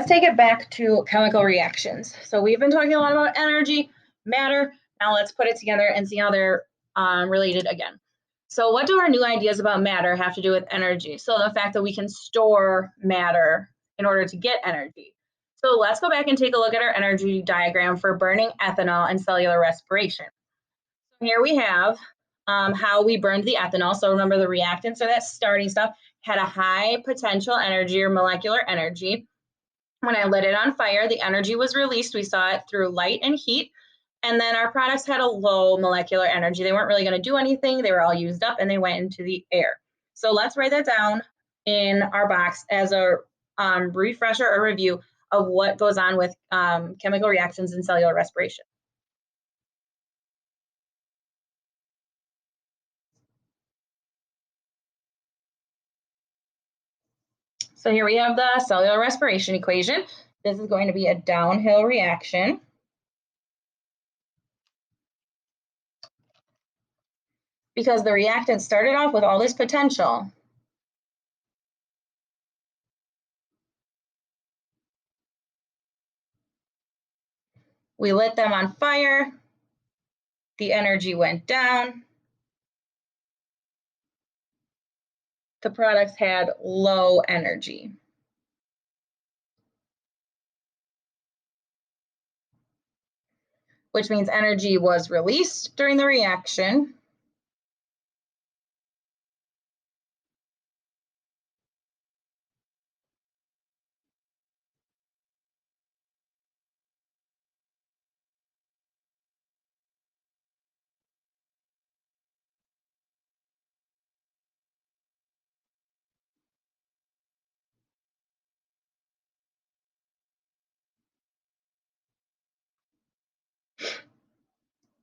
take it back to chemical reactions. So we've been talking a lot about energy, matter. Now let's put it together and see how they're related again. So what do our new ideas about matter have to do with energy? So the fact that we can store matter in order to get energy. So let's go back and take a look at our energy diagram for burning ethanol and cellular respiration. So here we have how we burned the ethanol. So remember the reactants, or that starting stuff, had a high potential energy or molecular energy. When I lit it on fire, the energy was released. We saw it through light and heat. And then our products had a low molecular energy. They weren't really going to do anything. They were all used up and they went into the air. So let's write that down in our box as a refresher or review of what goes on with chemical reactions in cellular respiration. So here we have the cellular respiration equation. This is going to be a downhill reaction. Because the reactant started off with all this potential. We lit them on fire. The energy went down. The products had low energy. Which means energy was released during the reaction.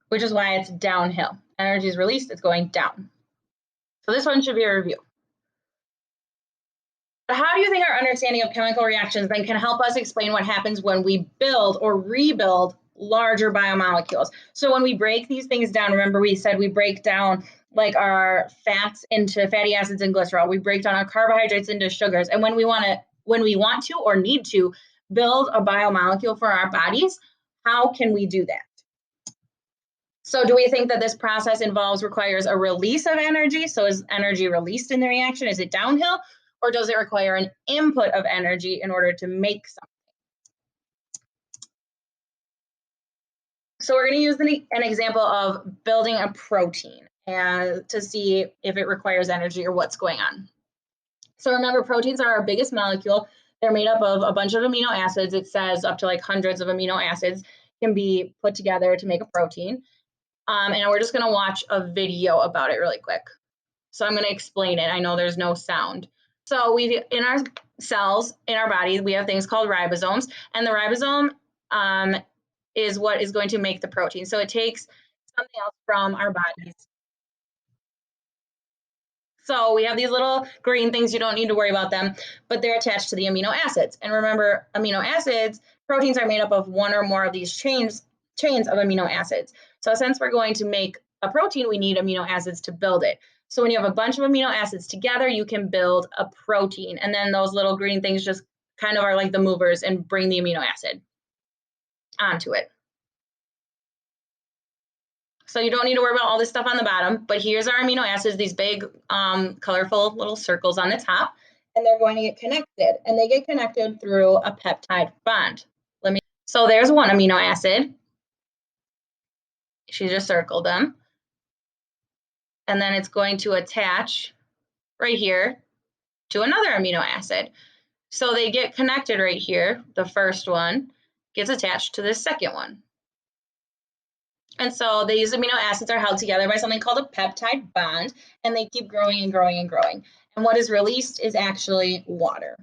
Which is why it's downhill. Energy is released, it's going down. So this one should be a review. But how do you think our understanding of chemical reactions then can help us explain what happens when we build or rebuild larger biomolecules? So when we break these things down, remember we said we break down like our fats into fatty acids and glycerol. We break down our carbohydrates into sugars. And when we want to or need to build a biomolecule for our bodies, how can we do that? So do we think that this process requires a release of energy? So is energy released in the reaction? Is it downhill? Or does it require an input of energy in order to make something? So we're going to use an example of building a protein and to see if it requires energy or what's going on. So remember, proteins are our biggest molecule. They're made up of a bunch of amino acids. It says up to like hundreds of amino acids can be put together to make a protein. And we're just going to watch a video about it really quick. So I'm going to explain it. I know there's no sound. So in our cells, in our body, we have things called ribosomes, and the ribosome is what is going to make the protein. So it takes something else from our bodies. So we have these little green things, you don't need to worry about them, but they're attached to the amino acids. And remember, amino acids, proteins are made up of one or more of these chains of amino acids. So since we're going to make a protein, we need amino acids to build it. So when you have a bunch of amino acids together, you can build a protein. And then those little green things just kind of are like the movers and bring the amino acid onto it. So you don't need to worry about all this stuff on the bottom, but here's our amino acids, these big colorful little circles on the top, and they're going to get connected, and they get connected through a peptide bond. So there's one amino acid. She just circled them. And then it's going to attach right here to another amino acid. So they get connected right here. The first one gets attached to the second one. And so these amino acids are held together by something called a peptide bond, and they keep growing and growing and growing. And what is released is actually water.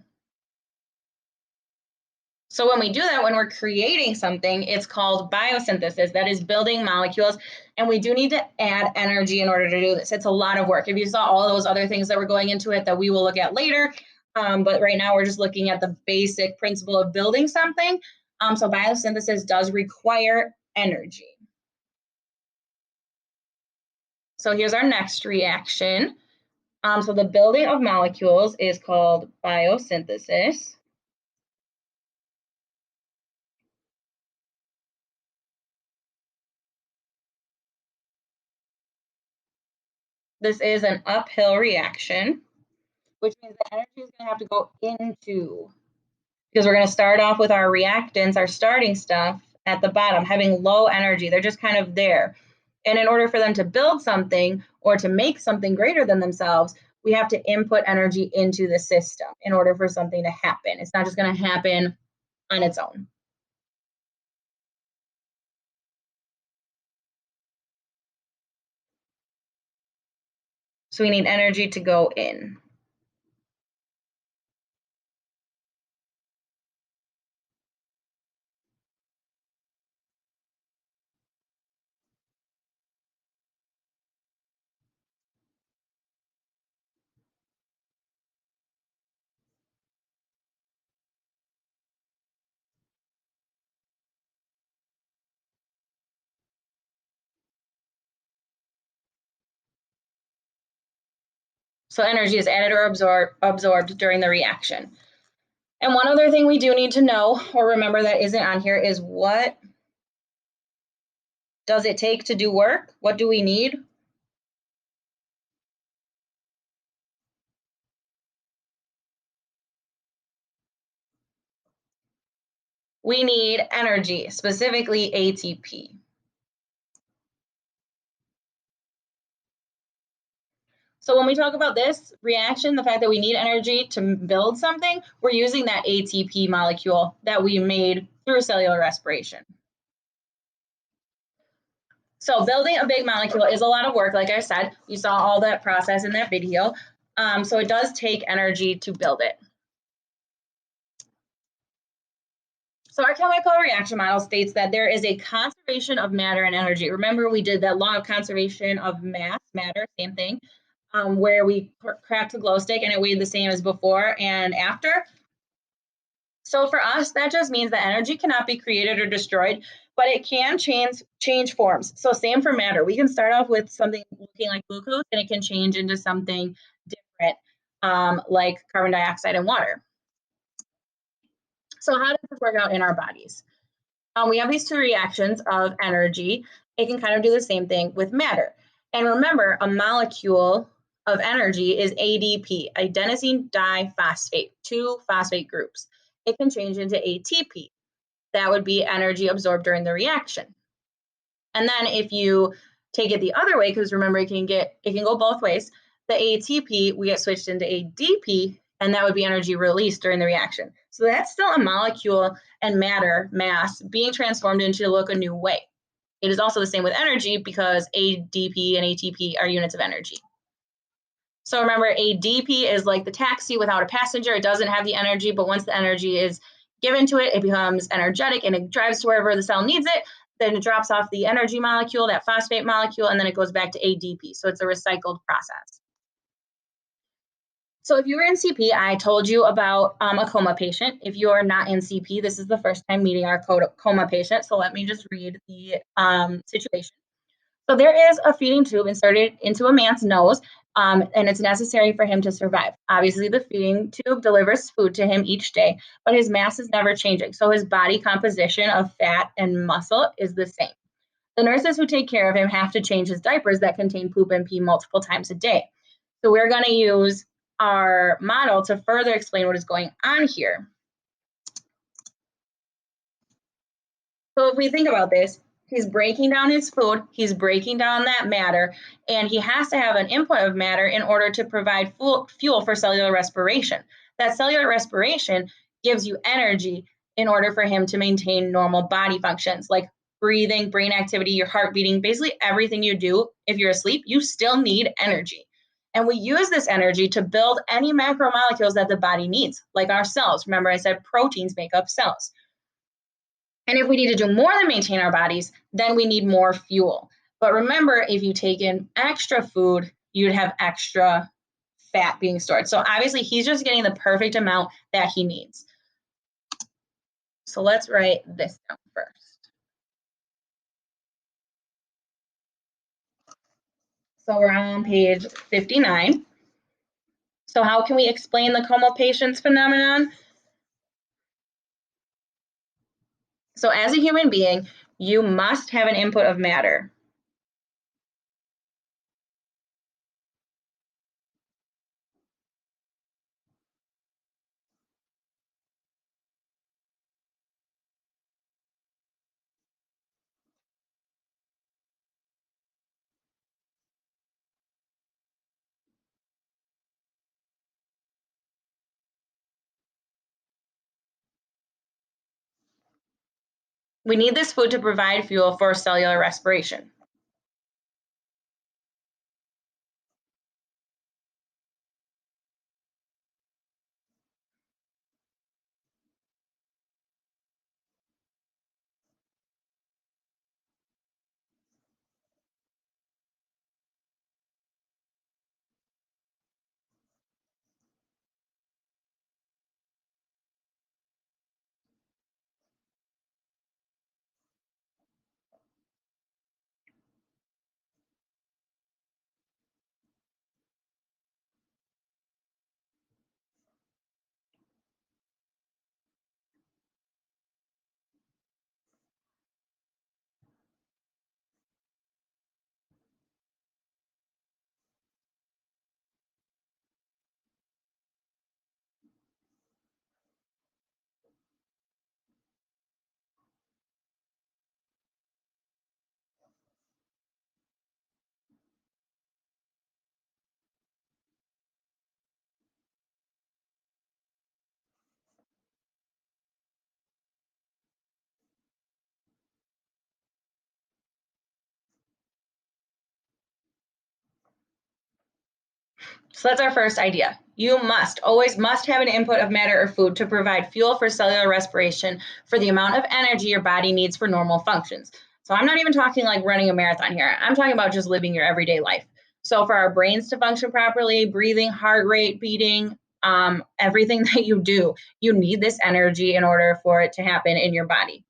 So when we do that, when we're creating something, it's called biosynthesis. That is building molecules. And we do need to add energy in order to do this. It's a lot of work. If you saw all those other things that were going into it that we will look at later, but right now we're just looking at the basic principle of building something. So biosynthesis does require energy. So here's our next reaction. So the building of molecules is called biosynthesis. This is an uphill reaction, which means the energy is going to have to go into, because we're going to start off with our reactants, our starting stuff at the bottom, having low energy. They're just kind of there. And in order for them to build something or to make something greater than themselves, we have to input energy into the system in order for something to happen. It's not just going to happen on its own. So we need energy to go in. So energy is added or absorbed during the reaction. And one other thing we do need to know or remember that isn't on here is, what does it take to do work? What do we need? We need energy, specifically ATP. So when we talk about this reaction, the fact that we need energy to build something, we're using that ATP molecule that we made through cellular respiration. So building a big molecule is a lot of work. Like I said, you saw all that process in that video. So it does take energy to build it. So our chemical reaction model states that there is a conservation of matter and energy. Remember, we did that law of conservation of matter, same thing, where we cracked the glow stick and it weighed the same as before and after. So for us, that just means that energy cannot be created or destroyed, but it can change forms. So same for matter. We can start off with something looking like glucose, and it can change into something different, like carbon dioxide and water. So how does this work out in our bodies? We have these two reactions of energy. It can kind of do the same thing with matter. And remember, a molecule of energy is ADP, adenosine diphosphate, two phosphate groups. It can change into ATP. That would be energy absorbed during the reaction. And then if you take it the other way, because remember, it can go both ways, the ATP, we get switched into ADP, and that would be energy released during the reaction. So that's still a molecule and matter, mass, being transformed into look a new way. It is also the same with energy, because ADP and ATP are units of energy. So remember, ADP is like the taxi without a passenger. It doesn't have the energy, but once the energy is given to it, it becomes energetic and it drives to wherever the cell needs it. Then it drops off the energy molecule, that phosphate molecule, and then it goes back to ADP. So it's a recycled process. So if you were in CP, I told you about a coma patient. If you are not in CP, this is the first time meeting our coma patient. So let me just read the situation. So there is a feeding tube inserted into a man's nose, and it's necessary for him to survive. Obviously, the feeding tube delivers food to him each day, but his mass is never changing. So his body composition of fat and muscle is the same. The nurses who take care of him have to change his diapers that contain poop and pee multiple times a day. So we're going to use our model to further explain what is going on here. So if we think about this, he's breaking down his food, he's breaking down that matter, and he has to have an input of matter in order to provide fuel for cellular respiration. That cellular respiration gives you energy in order for him to maintain normal body functions like breathing, brain activity, your heart beating, basically everything you do. If you're asleep, you still need energy. And we use this energy to build any macromolecules that the body needs, like our cells. Remember, I said proteins make up cells. And if we need to do more than maintain our bodies, then we need more fuel. But remember, if you take in extra food, you'd have extra fat being stored. So obviously, he's just getting the perfect amount that he needs. So let's write this down first. So we're on page 59. So how can we explain the coma patient's phenomenon? So as a human being, you must have an input of matter. We need this food to provide fuel for cellular respiration. So that's our first idea. You always must have an input of matter or food to provide fuel for cellular respiration for the amount of energy your body needs for normal functions. So I'm not even talking like running a marathon here. I'm talking about just living your everyday life. So for our brains to function properly, breathing, heart rate, beating, everything that you do, you need this energy in order for it to happen in your body.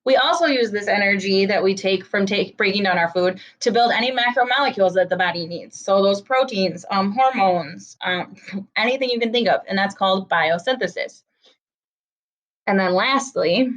We also use this energy that we take from breaking down our food to build any macromolecules that the body needs. So those proteins, hormones, anything you can think of, and that's called biosynthesis. And then lastly,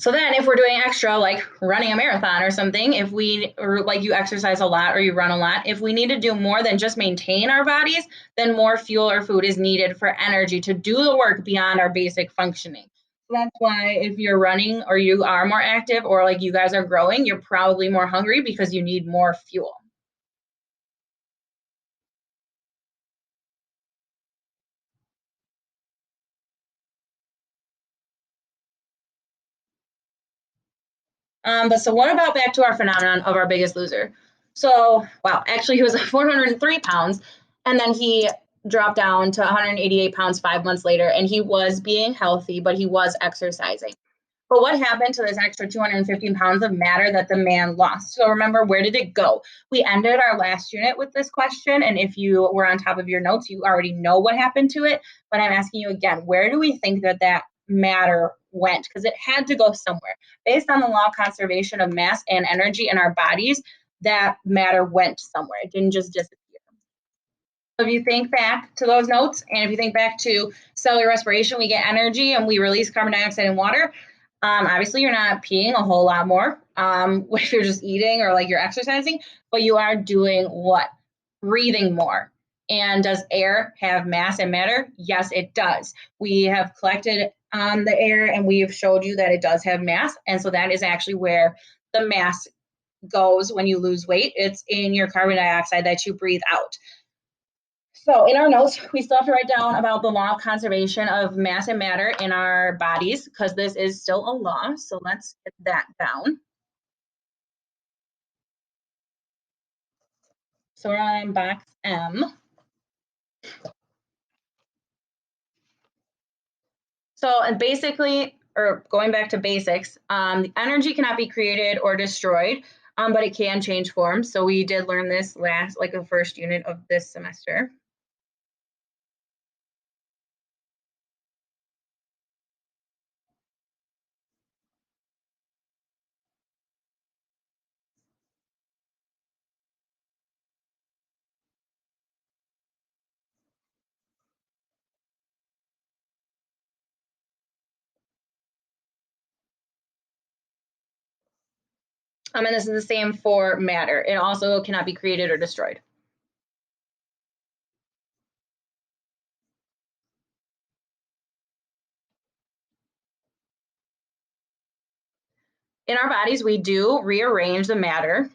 so then if we're doing extra, like running a marathon or something, if we, or like you exercise a lot or you run a lot, if we need to do more than just maintain our bodies, then more fuel or food is needed for energy to do the work beyond our basic functioning. So that's why if you're running or you are more active or like you guys are growing, you're probably more hungry because you need more fuel. But so what about back to our phenomenon of our biggest loser? So, wow, actually he was 403 pounds and then he dropped down to 188 pounds 5 months later and he was being healthy, but he was exercising. But what happened to this extra 215 pounds of matter that the man lost? So remember, where did it go? We ended our last unit with this question. And if you were on top of your notes, you already know what happened to it. But I'm asking you again, where do we think that that matter went? Because it had to go somewhere. Based on the law of conservation of mass and energy in our bodies, that matter went somewhere. It didn't just disappear. If you think back to those notes, and if you think back to cellular respiration, we get energy and we release carbon dioxide and water. Obviously, you're not peeing a whole lot more if you're just eating or like you're exercising, but you are doing what? Breathing more. And does air have mass and matter? Yes, it does. We have collected the air and we've showed you that it does have mass. And so that is actually where the mass goes when you lose weight. It's in your carbon dioxide that you breathe out. So in our notes, we still have to write down about the law of conservation of mass and matter in our bodies, because this is still a law. So let's get that down. So we're on box M. So and basically, or going back to basics, the energy cannot be created or destroyed, but it can change form. So we did learn this last, like the first unit of this semester. And this is the same for matter. It also cannot be created or destroyed. In our bodies, we do rearrange the matter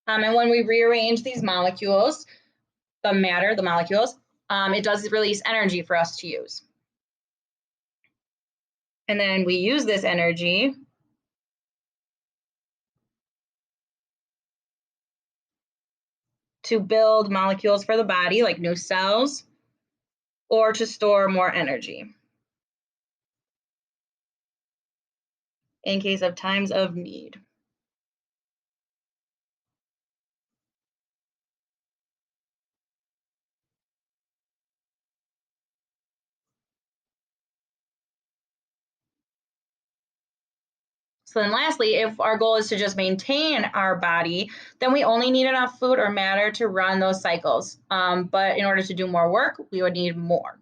and when we rearrange these molecules, the matter, the molecules, it does release energy for us to use. And then we use this energy to build molecules for the body, like new cells, or to store more energy in case of times of need. So then lastly, if our goal is to just maintain our body, then we only need enough food or matter to run those cycles. But in order to do more work, we would need more.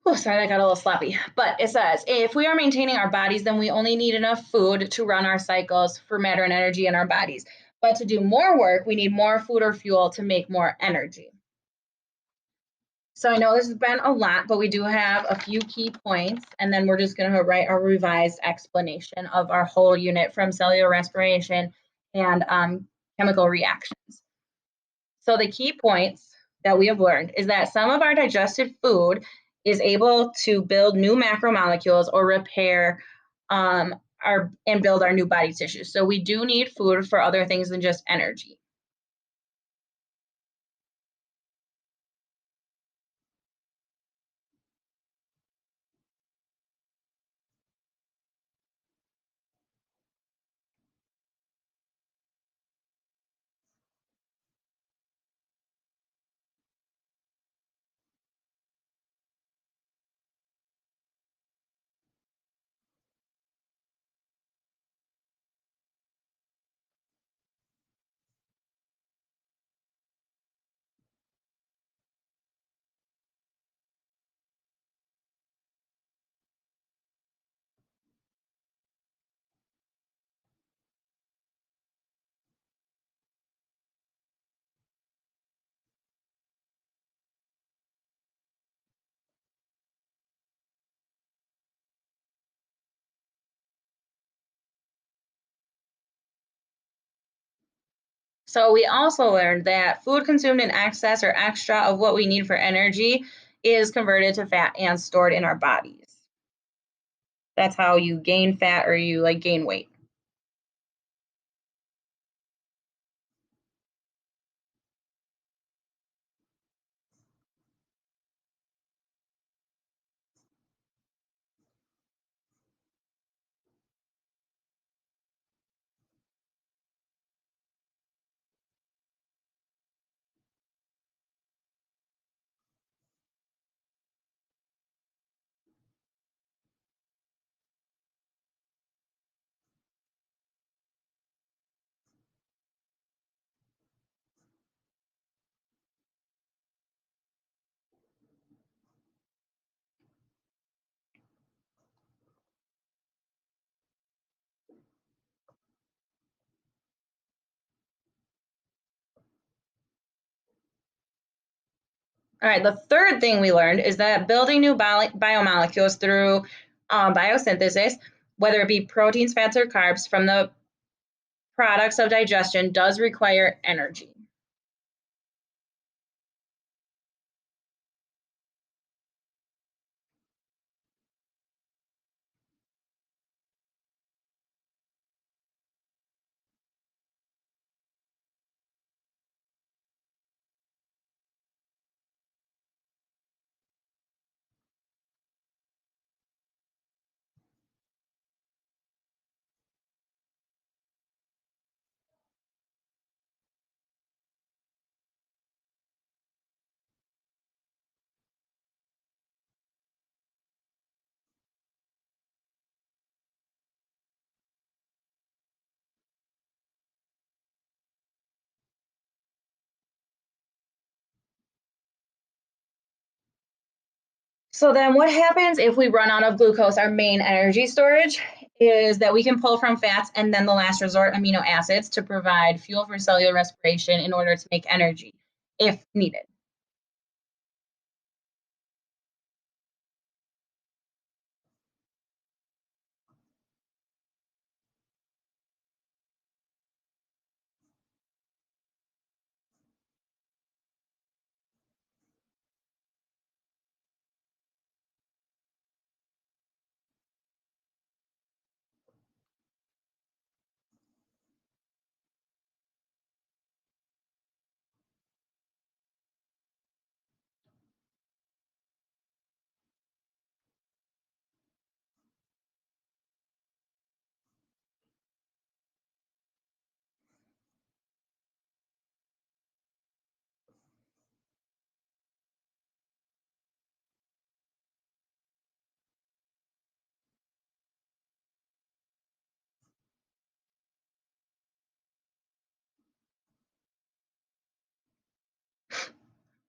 Oh, sorry, that got a little sloppy. But it says, if we are maintaining our bodies, then we only need enough food to run our cycles for matter and energy in our bodies. But to do more work, we need more food or fuel to make more energy. So I know this has been a lot, but we do have a few key points, and then we're just going to write a revised explanation of our whole unit from cellular respiration and chemical reactions. So the key points that we have learned is that some of our digested food is able to build new macromolecules or repair and build our new body tissues. So we do need food for other things than just energy. So we also learned that food consumed in excess or extra of what we need for energy is converted to fat and stored in our bodies. That's how you gain fat or you like gain weight. All right, the third thing we learned is that building new biomolecules through biosynthesis, whether it be proteins, fats, or carbs from the products of digestion, does require energy. So then what happens if we run out of glucose, our main energy storage, is that we can pull from fats and then the last resort amino acids to provide fuel for cellular respiration in order to make energy if needed.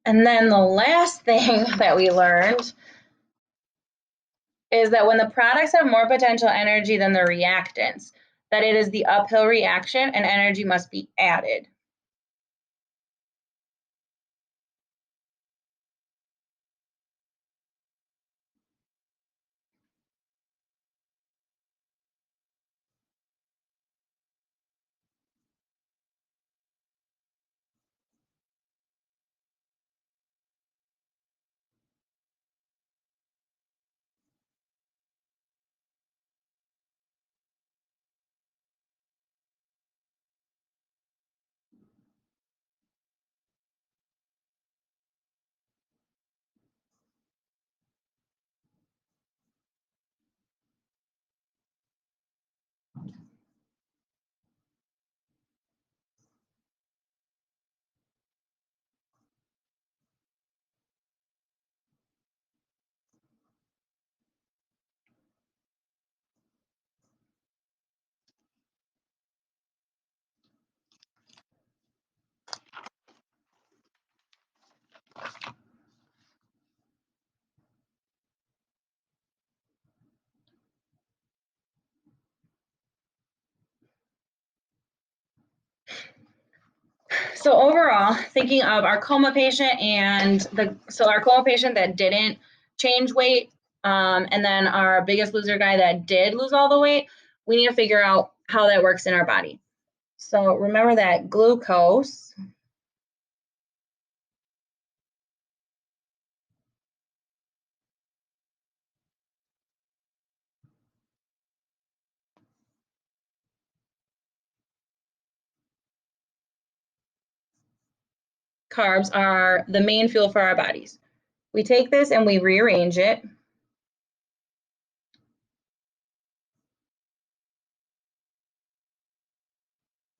And then the last thing that we learned is that when the products have more potential energy than the reactants, that it is the uphill reaction and energy must be added. So overall, thinking of our coma patient and our coma patient that didn't change weight, and then our biggest loser guy that did lose all the weight, we need to figure out how that works in our body. So remember that glucose, carbs are the main fuel for our bodies. We take this and we rearrange it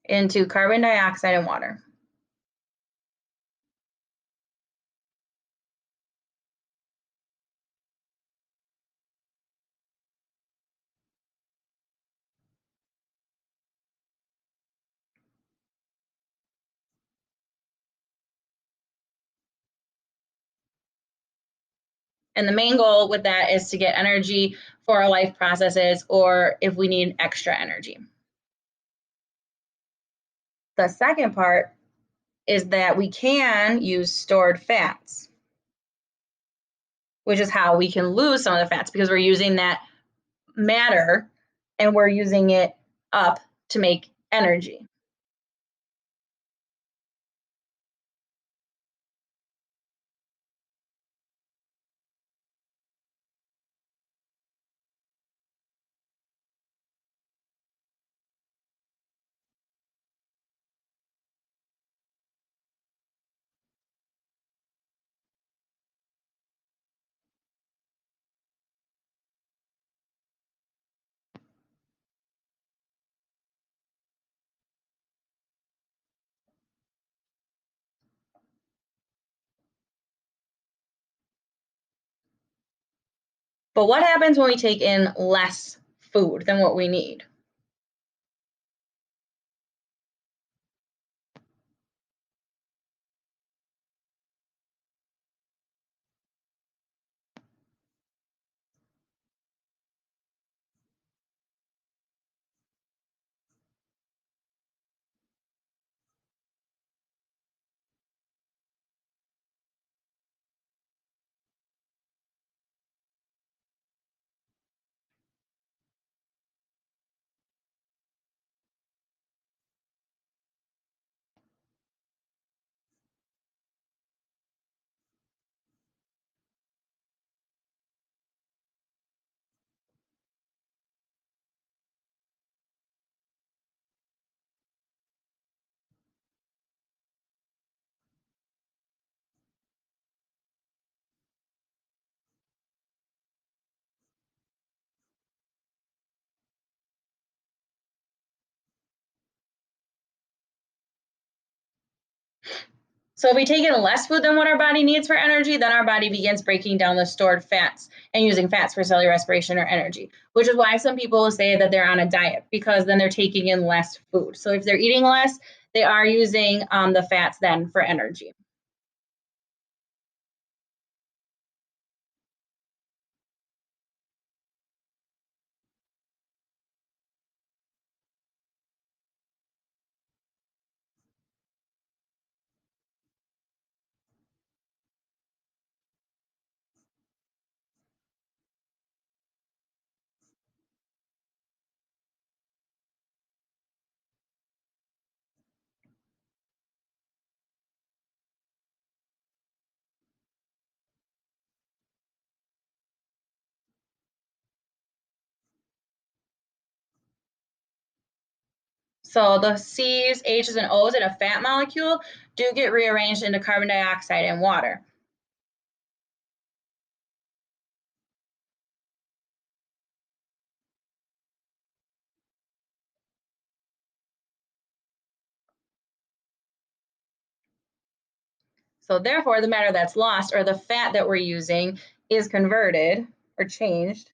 into carbon dioxide and water. And the main goal with that is to get energy for our life processes or if we need extra energy. The second part is that we can use stored fats, which is how we can lose some of the fats because we're using that matter and we're using it up to make energy. But what happens when we take in less food than what we need? So if we take in less food than what our body needs for energy, then our body begins breaking down the stored fats and using fats for cellular respiration or energy, which is why some people say that they're on a diet because then they're taking in less food. So if they're eating less, they are using the fats then for energy. So the C's, H's, and O's in a fat molecule do get rearranged into carbon dioxide and water. So therefore, the matter that's lost or the fat that we're using is converted or changed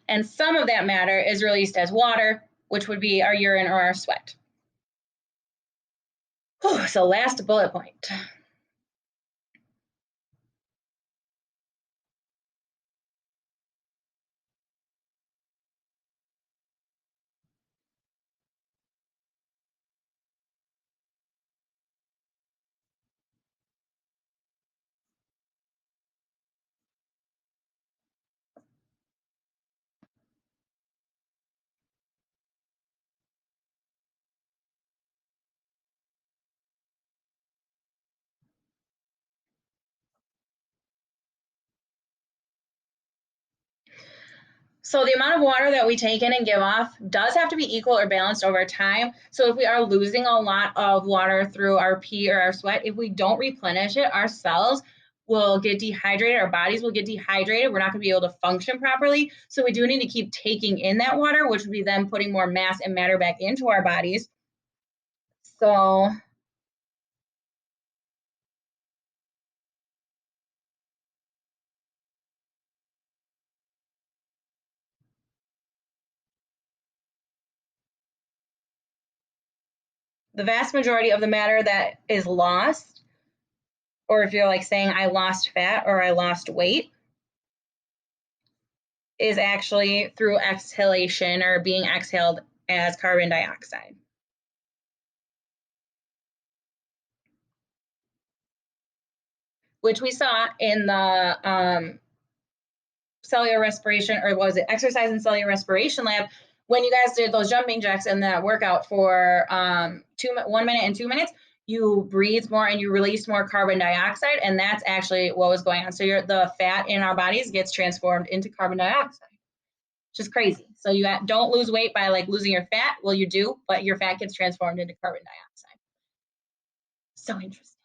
and some of that matter is released as water, which would be our urine or our sweat. Whew, so last bullet point. So the amount of water that we take in and give off does have to be equal or balanced over time. So if we are losing a lot of water through our pee or our sweat, if we don't replenish it, our cells will get dehydrated, our bodies will get dehydrated, we're not going to be able to function properly. So we do need to keep taking in that water, which would be then putting more mass and matter back into our bodies. So the vast majority of the matter that is lost, or if you're like saying I lost fat or I lost weight, is actually through exhalation or being exhaled as carbon dioxide. Which we saw in the cellular respiration, or was it exercise and cellular respiration lab, when you guys did those jumping jacks in that workout for 1 minute and 2 minutes, you breathed more and you released more carbon dioxide, and that's actually what was going on. So the fat in our bodies gets transformed into carbon dioxide, which is crazy. So you don't lose weight by like losing your fat. Well, you do, but your fat gets transformed into carbon dioxide. So interesting.